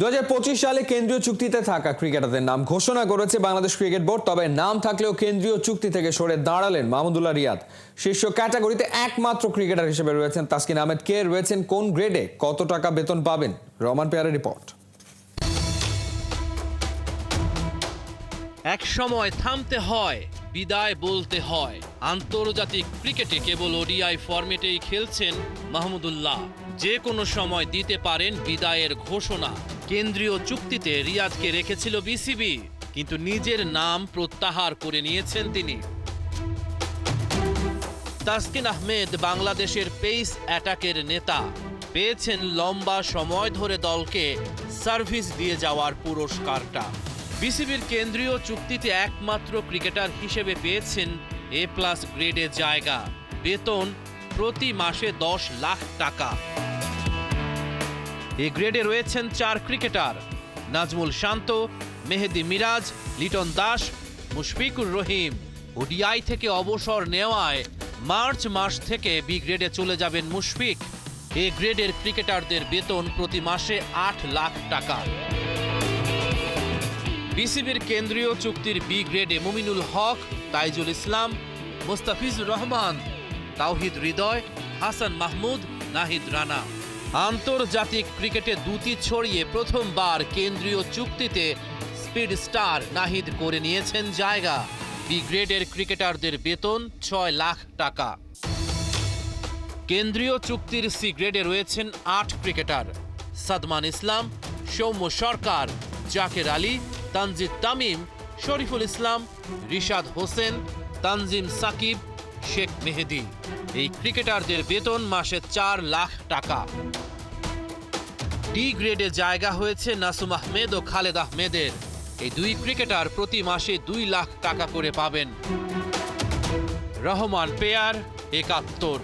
2025 সালে কেন্দ্রীয় চুক্তিতে থাকা ক্রিকেটারদের নাম ঘোষণা করেছে বাংলাদেশ ক্রিকেট বোর্ড। তবে নাম থাকলেও কেন্দ্রীয় চুক্তি থেকে সরে দাঁড়ালেন মাহমুদুল্লাহ রিয়াদ। শীর্ষ ক্যাটাগরিতে একমাত্র ক্রিকেটার হিসেবে রয়েছেন তাসকিন আহমেদ। কে রয়েছেন কোন গ্রেডে, কত টাকা বেতন পাবেন? রহমান পেয়ারের রিপোর্ট। এক সময় থামতে হয়, বিদায় বলতে হয়। আন্তর্জাতিক ক্রিকেটে কেবল ওডিআই ফরম্যাটেই খেলছেন মাহমুদুল্লাহ। যে কোনো সময় দিতে পারেন বিদায়ের ঘোষণা। কেন্দ্রীয় চুক্তিতে রিয়াদকে রেখেছিল বিসিবি, কিন্তু নিজের নাম প্রত্যাহার করে নিয়েছেন তিনি। তাসকিন আহমেদ বাংলাদেশের পেস অ্যাটাকের নেতা। পেয়েছেন লম্বা সময় ধরে দলকে সার্ভিস দিয়ে যাওয়ার পুরস্কারটা। বিসিবির কেন্দ্রীয় চুক্তিতে একমাত্র ক্রিকেটার হিসেবে পেয়েছেন এ+ গ্রেডে জায়গা। বেতন প্রতি মাসে 10 লাখ টাকা। এ গ্রেডে রয়েছেন 4 ক্রিকেটার: নাজমুল শান্ত, মেহেদী মিরাজ, লিটন দাস, মুশফিকুর রহিম। ওডিআই থেকে অবসর নেওয়ায় মার্চ মাস থেকে বি গ্রেডে চলে যাবেন মুশফিক। এ গ্রেডের ক্রিকেটারদের বেতন প্রতি মাসে 8 লাখ টাকা। বিসিবির কেন্দ্রীয় চুক্তির বি গ্রেডে মুমিনুল হক, তাইজুল ইসলাম, মুস্তাফিজুর রহমান, তাওহিদ হৃদয়, হাসান মাহমুদ, নাহিদ রানা। আন্তর্জাতিক ক্রিকেটে দুটি ছড়িয়ে প্রথমবার কেন্দ্রীয় চুক্তিতে স্পিড স্টার নাহিদ করে নিয়েছেন জায়গা। বি গ্রেডের ক্রিকেটারদের বেতন 6 লাখ টাকা। কেন্দ্রীয় চুক্তির সি গ্রেডে রয়েছেন 8 ক্রিকেটার: সাদমান ইসলাম, সৌম্য সরকার, জাকের আলী, তানজিদ তামিম, শরীফুল ইসলাম, রিশাদ হোসেন, তানজিম সাকিব, শেখ মেহেদী। এই ক্রিকেটারদের বেতন মাসে 4 লাখ টাকা। ডি গ্রেডে জায়গা হয়েছে নাসুম আহমেদ ও খালেদ আহমেদের। এই দুই ক্রিকেটার প্রতি মাসে 2 লাখ টাকা করে পাবেন। রহমান পেয়ার, 71।